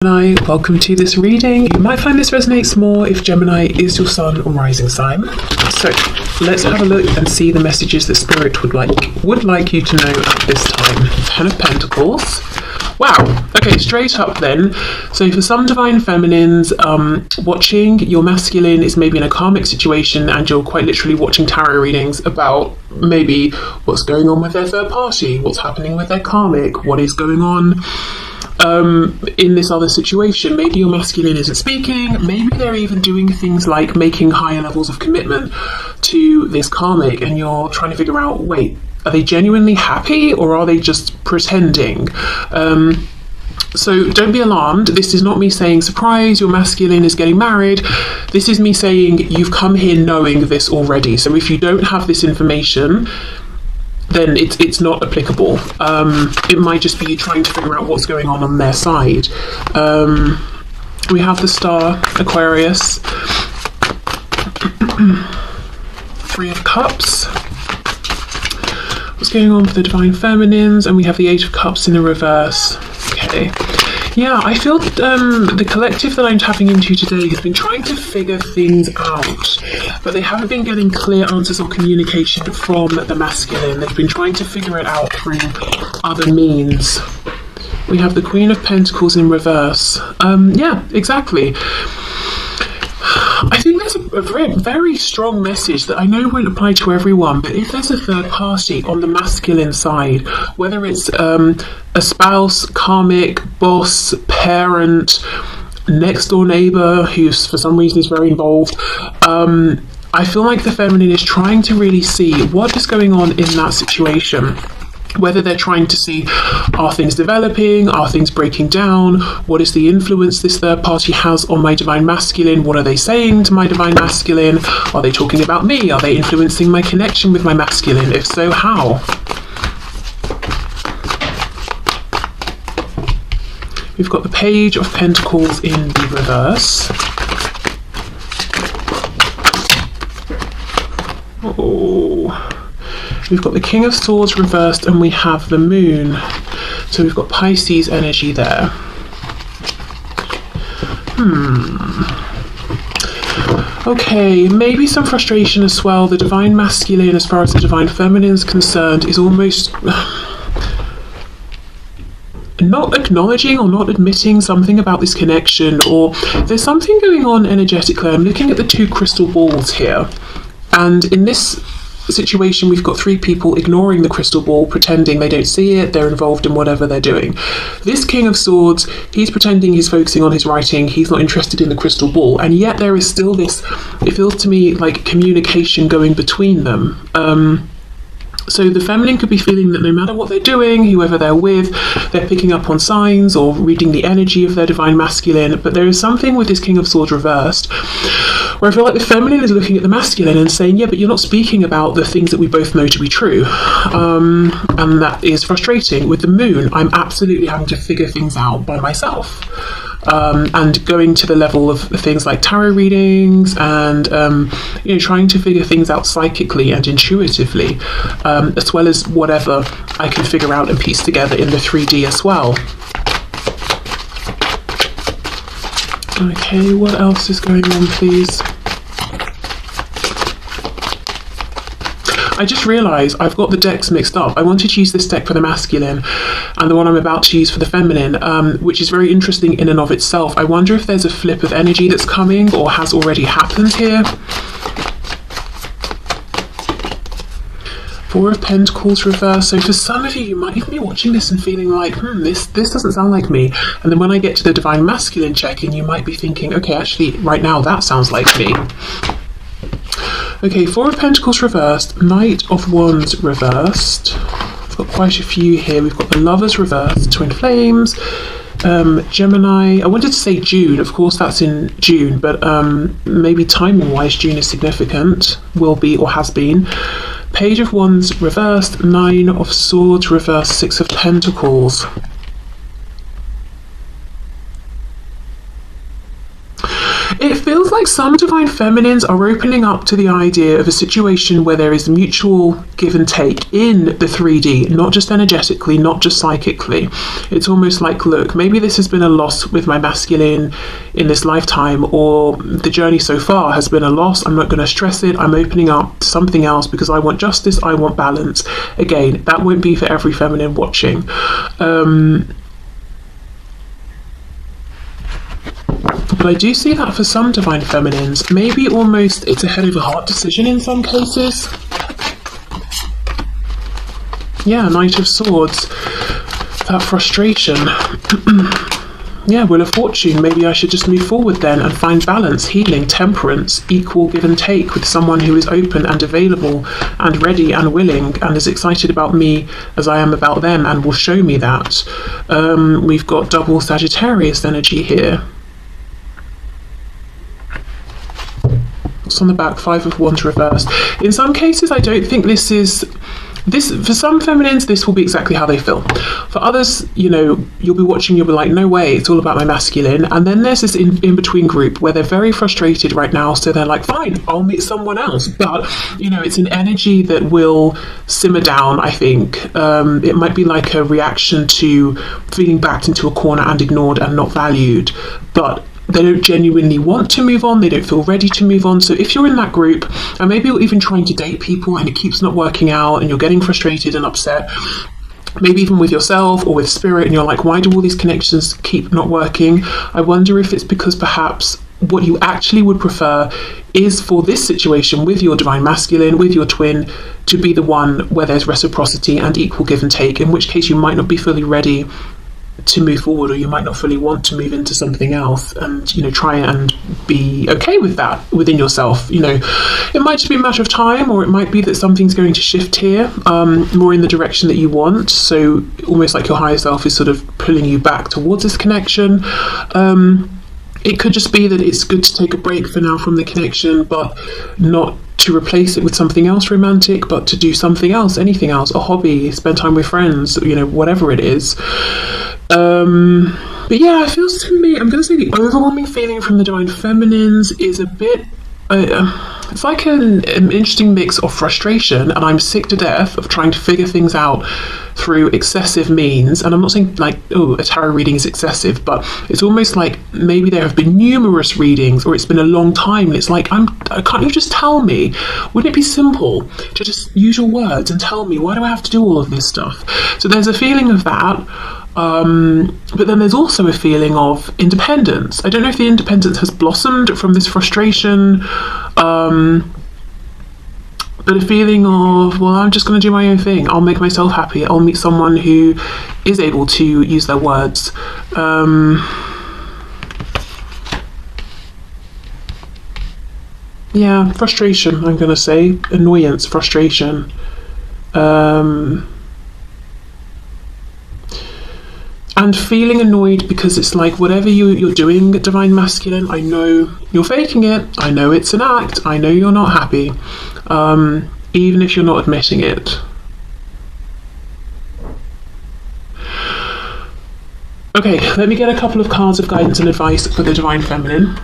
Gemini, welcome to this reading. You might find this resonates more if Gemini is your sun or rising sign. So let's have a look and see the messages that Spirit would like you to know at this time. Ten of Pentacles. Wow. Okay, straight up then. So for some divine feminines watching, your masculine is maybe in a karmic situation and you're quite literally watching tarot readings about maybe what's going on with their third party, what's happening with their karmic, what is going on in this other situation. Maybe your masculine isn't speaking, maybe they're even doing things like making higher levels of commitment to this karmic, and you're trying to figure out, wait, are they genuinely happy or are they just pretending? So don't be alarmed. This is not me saying surprise, your masculine is getting married. This is me saying you've come here knowing this already. So if you don't have this information, then it's not applicable. It might just be you trying to figure out what's going on their side. We have the star, Aquarius, Three of Cups. What's going on for the divine feminines? And we have the Eight of Cups in the reverse. Okay. Yeah, I feel the collective that I'm tapping into today has been trying to figure things out, but they haven't been getting clear answers or communication from the masculine. They've been trying to figure it out through other means. We have the Queen of Pentacles in reverse. Yeah, exactly. I think there's a very strong message that I know won't apply to everyone, but if there's a third party on the masculine side, whether it's a spouse, karmic, boss, parent, next door neighbor who for some reason is very involved, I feel like the feminine is trying to really see what is going on in that situation. Whether they're trying to see, are things developing, are things breaking down, what is the influence this third party has on my divine masculine, what are they saying to my divine masculine, are they talking about me, are they influencing my connection with my masculine, if so, how? We've got the Page of Pentacles in the reverse. Oh. We've got the King of Swords reversed and we have the Moon. So we've got Pisces energy there. Okay, maybe some frustration as well. The divine masculine, as far as the divine feminine is concerned, is almost not acknowledging or not admitting something about this connection, or there's something going on energetically. I'm looking at the two crystal balls here, and in this situation we've got three people ignoring the crystal ball, pretending they don't see it, they're involved in whatever they're doing. This King of Swords, he's pretending he's focusing on his writing, he's not interested in the crystal ball, and yet there is still this, it feels to me like communication going between them. So the feminine could be feeling that no matter what they're doing, whoever they're with, they're picking up on signs or reading the energy of their divine masculine, but there is something with this King of Swords reversed where I feel like the feminine is looking at the masculine and saying, yeah, but you're not speaking about the things that we both know to be true. And that is frustrating. With the Moon, I'm absolutely having to figure things out by myself. And going to the level of things like tarot readings and trying to figure things out psychically and intuitively, as well as whatever I can figure out and piece together in the 3D as well. Okay, what else is going on, please? I just realised I've got the decks mixed up. I wanted to use this deck for the masculine and the one I'm about to use for the feminine, which is very interesting in and of itself. I wonder if there's a flip of energy that's coming or has already happened here. Four of Pentacles reverse. So for some of you, you might even be watching this and feeling like, this doesn't sound like me. And then when I get to the divine masculine check-in, you might be thinking, okay, actually, right now that sounds like me. Okay, Four of Pentacles reversed, Knight of Wands reversed. We've got quite a few here. We've got the Lovers reversed, Twin Flames, Gemini. I wanted to say June, of course that's in June, but maybe timing-wise June is significant, will be or has been. Page of Wands reversed, Nine of Swords reversed, Six of Pentacles. It feels like some divine feminines are opening up to the idea of a situation where there is mutual give and take in the 3D, not just energetically, not just psychically. It's almost like, look, maybe this has been a loss with my masculine in this lifetime, or the journey so far has been a loss. I'm not going to stress it. I'm opening up to something else because I want justice, I want balance. Again, that won't be for every feminine watching. But I do see that for some divine feminines, maybe almost it's a head over heart decision in some cases. Yeah, Knight of Swords, that frustration. Yeah, Wheel of Fortune, maybe I should just move forward then and find balance, healing, temperance, equal give and take with someone who is open and available and ready and willing and as excited about me as I am about them and will show me that. We've got double Sagittarius energy here. On the back, 5 of Wands reversed. In some cases, I don't think this for some feminines, this will be exactly how they feel. For others, you know, you'll be watching, you'll be like, no way, it's all about my masculine. And then there's this in-between group where they're very frustrated right now, so they're like, fine, I'll meet someone else. But, you know, it's an energy that will simmer down, I think. It might be like a reaction to feeling backed into a corner and ignored and not valued. But they don't genuinely want to move on, they don't feel ready to move on. So if you're in that group, and maybe you're even trying to date people and it keeps not working out and you're getting frustrated and upset, maybe even with yourself or with spirit, and you're like, why do all these connections keep not working? I wonder if it's because perhaps what you actually would prefer is for this situation with your divine masculine, with your twin, to be the one where there's reciprocity and equal give and take, in which case you might not be fully ready to move forward, or you might not fully want to move into something else, and, you know, try and be okay with that within yourself. You know, it might just be a matter of time, or it might be that something's going to shift here more in the direction that you want, so almost like your higher self is sort of pulling you back towards this connection. It could just be that it's good to take a break for now from the connection, but not to replace it with something else romantic, but to do something else, anything else, a hobby, spend time with friends, you know, whatever it is. But yeah, it feels to me, I'm going to say the overwhelming feeling from the divine feminines is a bit, it's like an interesting mix of frustration, and I'm sick to death of trying to figure things out through excessive means. And I'm not saying like, oh, a tarot reading is excessive, but it's almost like maybe there have been numerous readings, or it's been a long time, and it's like, can't you just tell me? Wouldn't it be simple to just use your words and tell me? Why do I have to do all of this stuff? So there's a feeling of that. But then there's also a feeling of independence. I don't know if the independence has blossomed from this frustration, but a feeling of, well, I'm just going to do my own thing. I'll make myself happy. I'll meet someone who is able to use their words. Yeah, frustration, I'm going to say. Annoyance, frustration. And feeling annoyed because it's like, whatever you're doing, divine masculine, I know you're faking it. I know it's an act. I know you're not happy, even if you're not admitting it. Okay, let me get a couple of cards of guidance and advice for the divine feminine.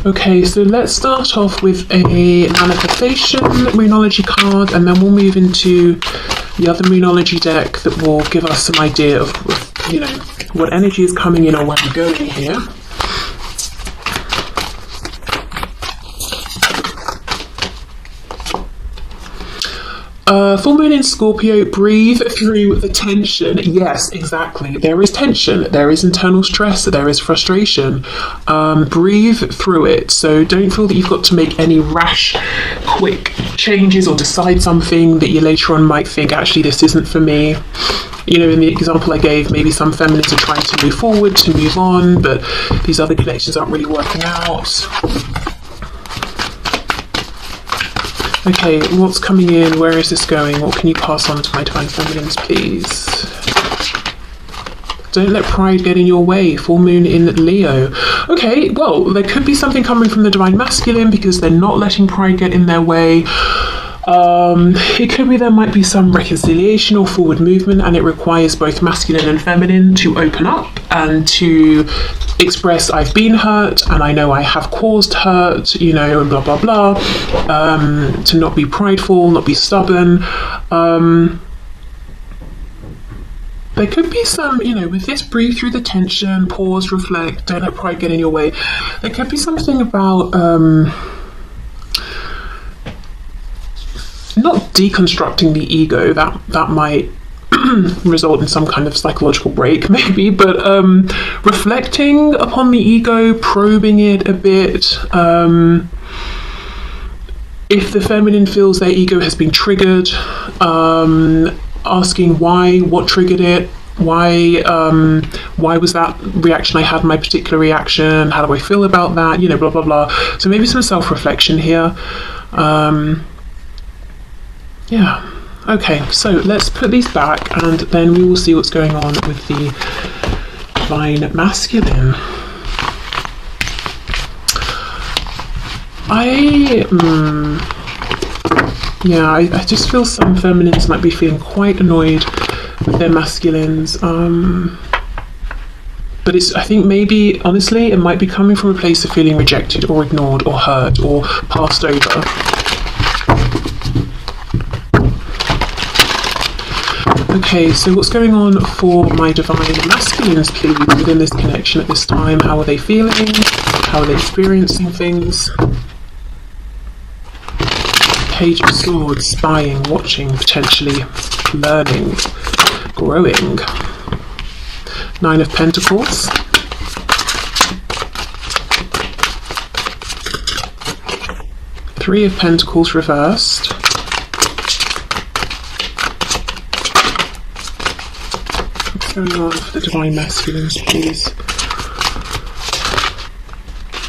Okay, so let's start off with a manifestation moonology card, and then we'll move into the other moonology deck that will give us some idea of, you know, what energy is coming in or where we're going here. Full moon in Scorpio, breathe through the tension. Yes, exactly. There is tension, there is internal stress, there is frustration. Breathe through it. So don't feel that you've got to make any rash, quick changes or decide something that you later on might think, actually, this isn't for me. You know, in the example I gave, maybe some feminines are trying to move forward, to move on, but these other connections aren't really working out. Okay, what's coming in? Where is this going? What can you pass on to my divine feminines, please? Don't let pride get in your way. Full moon in Leo. Okay, well, there could be something coming from the divine masculine because they're not letting pride get in their way. It could be there might be some reconciliation or forward movement, and it requires both masculine and feminine to open up and to express I've been hurt and I know I have caused hurt, you know, and blah blah blah, to not be prideful, not be stubborn. There could be some, you know, with this, breathe through the tension, pause, reflect, don't let pride get in your way. There could be something about not deconstructing the ego, that might result in some kind of psychological break maybe, but reflecting upon the ego, probing it a bit. If the feminine feels their ego has been triggered, asking why, what triggered it, why was that reaction I had, my particular reaction, how do I feel about that, you know, blah blah blah. So maybe some self-reflection here. Yeah, okay, so let's put these back and then we will see what's going on with the divine masculine. I just feel some feminines might be feeling quite annoyed with their masculines. But I think maybe, honestly, it might be coming from a place of feeling rejected or ignored or hurt or passed over. Okay, so what's going on for my divine masculines, please, within this connection at this time? How are they feeling? How are they experiencing things? Page of Swords, spying, watching, potentially learning, growing. Nine of Pentacles. Three of Pentacles reversed. What's going on for the divine masculines, please?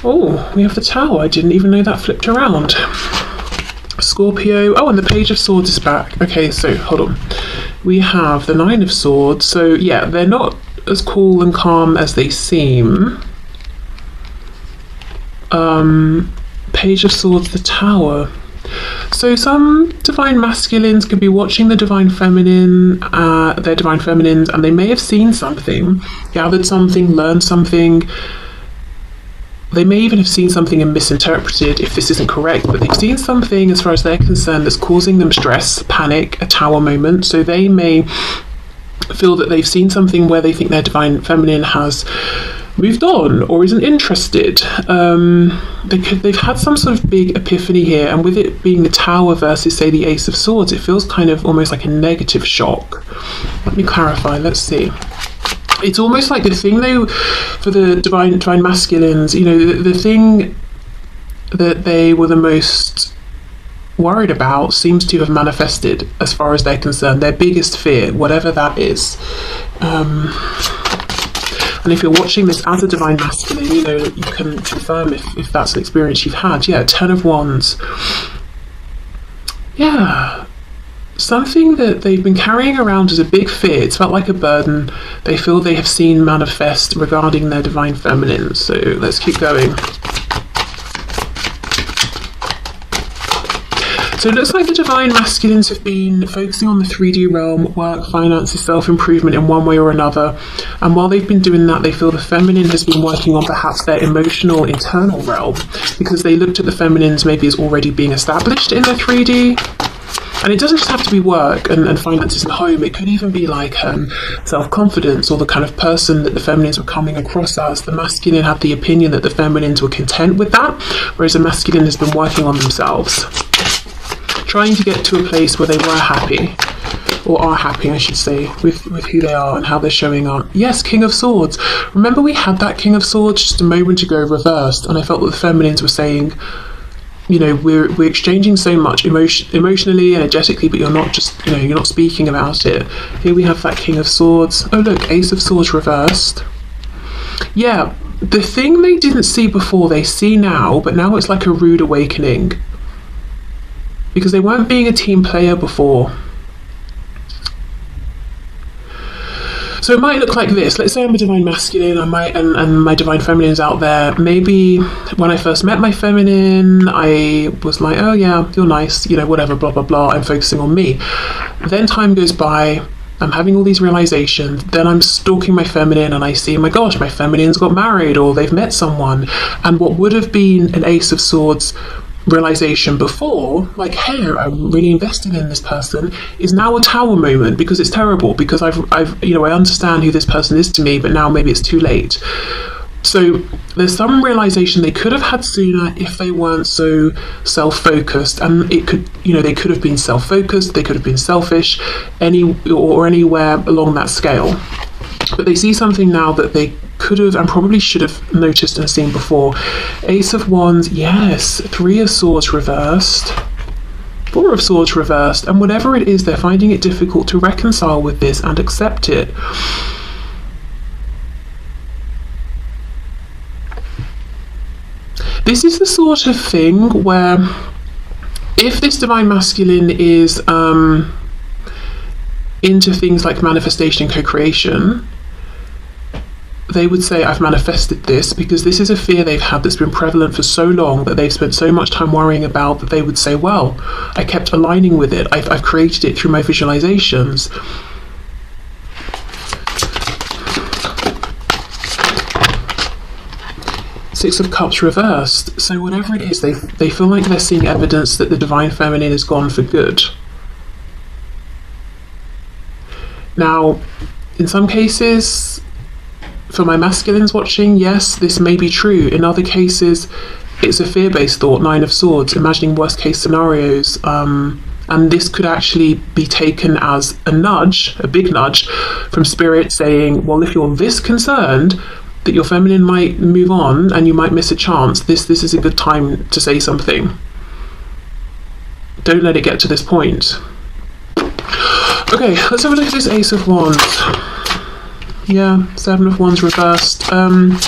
Oh, we have the Tower. I didn't even know that flipped around. Scorpio. Oh, and the Page of Swords is back. Okay, so hold on. We have the Nine of Swords. So yeah, they're not as cool and calm as they seem. Page of Swords, the Tower. So some divine masculines could be watching the divine feminine, their divine feminines, and they may have seen something, gathered something, learned something. They may even have seen something and misinterpreted if this isn't correct, but they've seen something as far as they're concerned that's causing them stress, panic, a Tower moment. So they may feel that they've seen something where they think their divine feminine has moved on or isn't interested. They've had some sort of big epiphany here, and with it being the Tower versus, say, the Ace of Swords, it feels kind of almost like a negative shock. Let me clarify, let's see. It's almost like the thing, though, for the divine masculines, you know, the thing that they were the most worried about seems to have manifested as far as they're concerned. Their biggest fear, whatever that is. And if you're watching this as a divine masculine, you know, you can confirm if that's an experience you've had. Yeah, Ten of Wands. Yeah. Something that they've been carrying around as a big fear. It's felt like a burden. They feel they have seen manifest regarding their divine feminine. So let's keep going. So it looks like the divine masculines have been focusing on the 3D realm, work, finances, self-improvement in one way or another. And while they've been doing that, they feel the feminine has been working on perhaps their emotional internal realm, because they looked at the feminines maybe as already being established in the 3D. And it doesn't just have to be work and finances and home. It could even be like self-confidence, or the kind of person that the feminines were coming across as. The masculine had the opinion that the feminines were content with that, whereas the masculine has been working on themselves, trying to get to a place where they were happy, or are happy, I should say, with who they are and how they're showing up. Yes, King of Swords. Remember we had that King of Swords just a moment ago reversed, and I felt that the feminines were saying, you know, we're exchanging so much emotionally, energetically, but you're not just, you know, you're not speaking about it. Here we have that King of Swords. Oh look, Ace of Swords reversed. Yeah, the thing they didn't see before, they see now, but now it's like a rude awakening. Because they weren't being a team player before. So it might look like this. Let's say I'm a divine masculine, and my divine feminine's out there. Maybe when I first met my feminine, I was like, oh yeah, you're nice, you know, whatever, blah, blah, blah. I'm focusing on me. Then time goes by, I'm having all these realizations, then I'm stalking my feminine and I see, my gosh, my feminine's got married or they've met someone. And what would have been an Ace of Swords realization before, like, hey, I'm really invested in this person, is now a Tower moment, because it's terrible, because I've you know, I understand who this person is to me, but now maybe it's too late. So there's some realization they could have had sooner if they weren't so self-focused, and it could, you know, they could have been self-focused, they could have been selfish, anywhere along that scale. But they see something now that they could have and probably should have noticed and seen before. Ace of Wands, yes. 3 of Swords reversed. 4 of Swords reversed. And whatever it is, they're finding it difficult to reconcile with this and accept it. This is the sort of thing where if this Divine Masculine is into things like manifestation and co-creation, they would say, I've manifested this, because this is a fear they've had that's been prevalent for so long, that they've spent so much time worrying about, that they would say, well, I kept aligning with it. I've created it through my visualizations. Six of Cups reversed. So whatever it is, they feel like they're seeing evidence that the Divine Feminine is gone for good. Now, in some cases, for my masculines watching, yes, this may be true. In other cases, it's a fear-based thought, 9 of Swords, imagining worst-case scenarios. And this could actually be taken as a nudge, a big nudge, from Spirit saying, well, if you're this concerned that your feminine might move on and you might miss a chance, this is a good time to say something. Don't let it get to this point. Okay, let's have a look at this Ace of Wands. Yeah, 7 of Wands reversed. I'm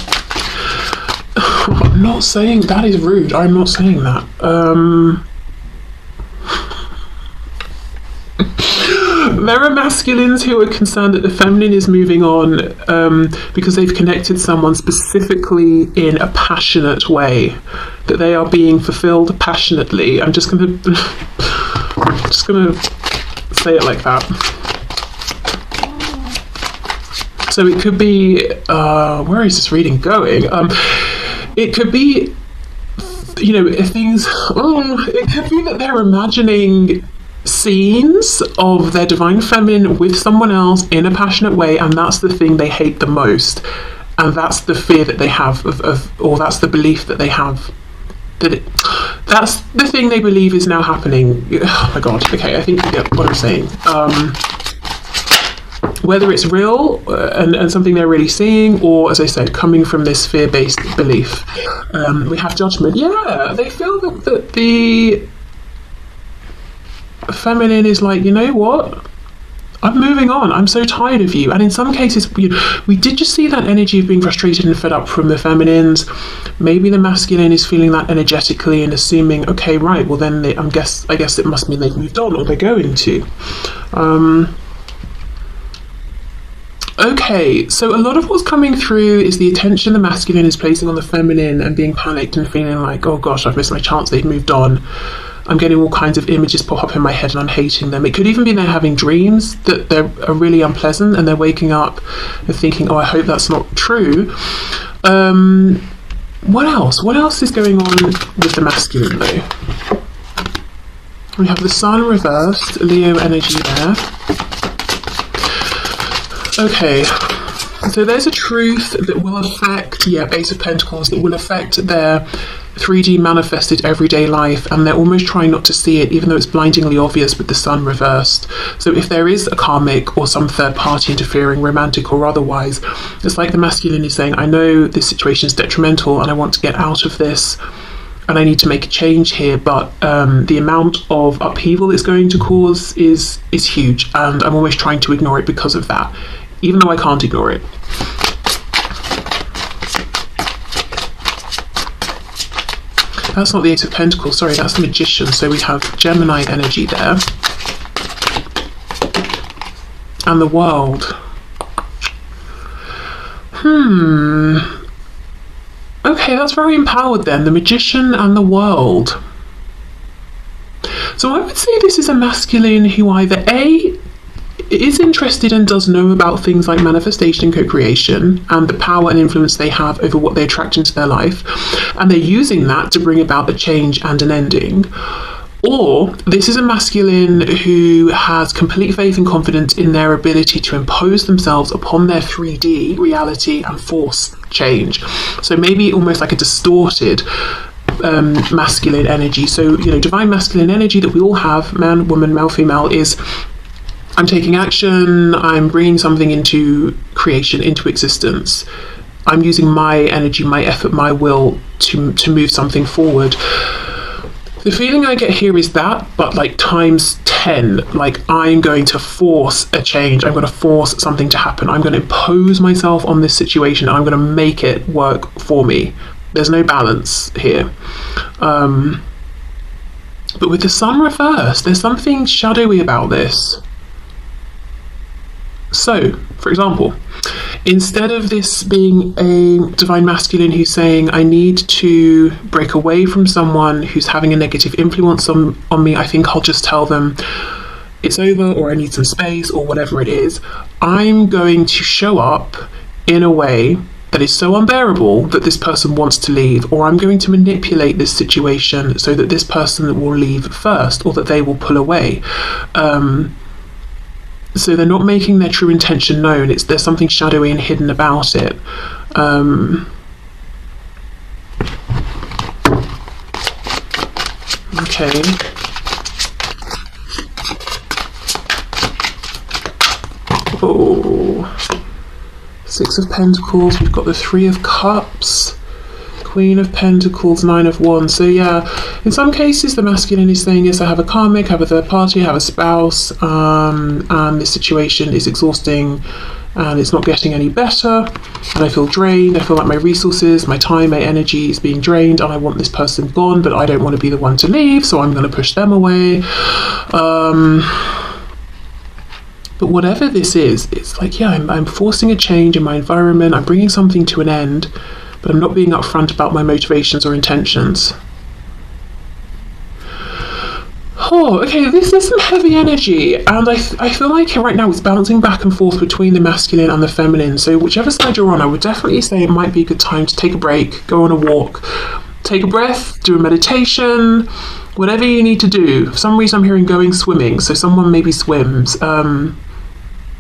not saying that is rude. I'm not saying that. There are masculines who are concerned that the feminine is moving on because they've connected someone specifically in a passionate way, that they are being fulfilled passionately. I'm just gonna say it like that. So it could be, where is this reading going? It could be, you know, things, it could be that they're imagining scenes of their Divine Feminine with someone else in a passionate way, and that's the thing they hate the most. And that's the fear that they have or that's the belief that they have, that that's the thing they believe is now happening. Oh my god, okay, I think you get what I'm saying. Whether it's real and something they're really seeing, or, as I said, coming from this fear-based belief. We have Judgment. Yeah, they feel that the feminine is like, you know what? I'm moving on. I'm so tired of you. And in some cases, we did just see that energy of being frustrated and fed up from the feminines. Maybe the masculine is feeling that energetically and assuming, okay, right, well then I guess it must mean they've moved on, or they're going to. Okay, so a lot of what's coming through is the attention the masculine is placing on the feminine and being panicked and feeling like, oh gosh, I've missed my chance, they've moved on. I'm getting all kinds of images pop up in my head and I'm hating them. It could even be they're having dreams that are really unpleasant, and they're waking up and thinking, oh, I hope that's not true. What else? What else is going on with the masculine though? We have the Sun reversed, Leo energy there. Okay, so there's a truth that will affect, Ace of Pentacles, that will affect their 3D manifested everyday life, and they're almost trying not to see it, even though it's blindingly obvious with the Sun reversed. So if there is a karmic or some third party interfering, romantic or otherwise, it's like the masculine is saying, I know this situation is detrimental and I want to get out of this and I need to make a change here, but the amount of upheaval it's going to cause is huge, and I'm always trying to ignore it because of that, even though I can't ignore it. That's not the Ace of Pentacles, sorry, that's the Magician. So we have Gemini energy there. And the World. Okay, that's very empowered then, the Magician and the World. So I would say this is a masculine who either A, is interested and does know about things like manifestation and co-creation and the power and influence they have over what they attract into their life, and they're using that to bring about a change and an ending. Or this is a masculine who has complete faith and confidence in their ability to impose themselves upon their 3D reality and force change. So maybe almost like a distorted masculine energy. So, you know, divine masculine energy that we all have, man, woman, male, female, is I'm taking action, I'm bringing something into creation, into existence. I'm using my energy, my effort, my will to move something forward. The feeling I get here is that, but like times 10, like I'm going to force a change. I'm going to force something to happen. I'm going to impose myself on this situation. I'm going to make it work for me. There's no balance here. But with the sun reversed, there's something shadowy about this. So, for example, instead of this being a divine masculine who's saying, I need to break away from someone who's having a negative influence on me, I think I'll just tell them it's over, or I need some space, or whatever it is. I'm going to show up in a way that is so unbearable that this person wants to leave, or I'm going to manipulate this situation so that this person will leave first, or that they will pull away. So they're not making their true intention known. There's something shadowy and hidden about it. Okay. Oh. Six of Pentacles. We've got the Three of Cups. Queen of Pentacles, Nine of Wands. So yeah, in some cases the masculine is saying, yes, I have a karmic, I have a third party, I have a spouse, and this situation is exhausting and it's not getting any better, and I feel drained. I feel like my resources, my time, my energy is being drained, and I want this person gone, but I don't want to be the one to leave, so I'm going to push them away. But whatever this is, it's like, yeah, I'm forcing a change in my environment, I'm bringing something to an end, but I'm not being upfront about my motivations or intentions. Oh, okay, this is some heavy energy, and I feel like right now it's bouncing back and forth between the masculine and the feminine. So whichever side you're on, I would definitely say it might be a good time to take a break, go on a walk, take a breath, do a meditation, whatever you need to do. For some reason I'm hearing going swimming, so someone maybe swims,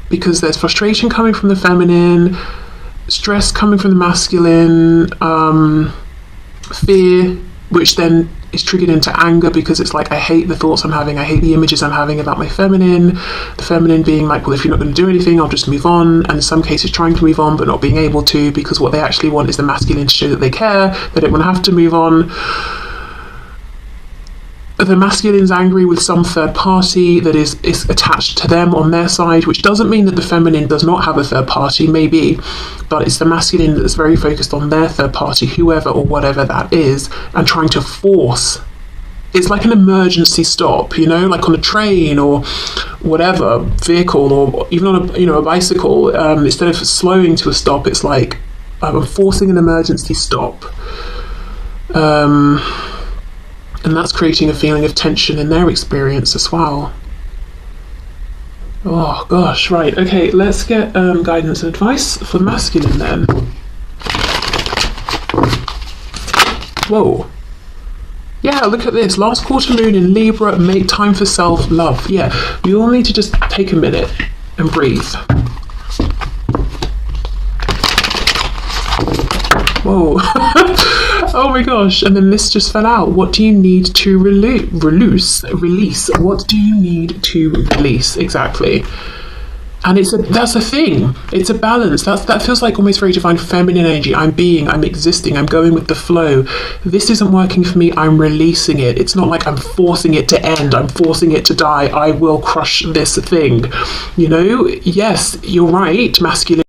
because there's frustration coming from the feminine, stress coming from the masculine, fear, which then is triggered into anger because it's like, I hate the thoughts I'm having, I hate the images I'm having about my feminine. The feminine being like, well, if you're not going to do anything, I'll just move on, and in some cases trying to move on but not being able to, because what they actually want is the masculine to show that they care, they don't want to have to move on. The masculine's angry with some third party that is attached to them on their side, which doesn't mean that the feminine does not have a third party, maybe, but it's the masculine that's very focused on their third party, whoever or whatever that is, and trying to force. It's like an emergency stop, you know, like on a train or whatever vehicle, or even on a bicycle. Instead of slowing to a stop, it's like I'm forcing an emergency stop. And that's creating a feeling of tension in their experience as well. Oh gosh, right, okay, let's get guidance and advice for the masculine then. Whoa. Yeah, look at this. Last quarter moon in Libra, make time for self-love. Yeah, we all need to just take a minute and breathe. Whoa. Oh my gosh, and then this just fell out. What do you need to release? What do you need to release? Exactly. And that's a thing. It's a balance. That feels like almost very divine feminine energy. I'm existing, I'm going with the flow. This isn't working for me, I'm releasing it. It's not like I'm forcing it to end, I'm forcing it to die, I will crush this thing. You know, yes, you're right, masculine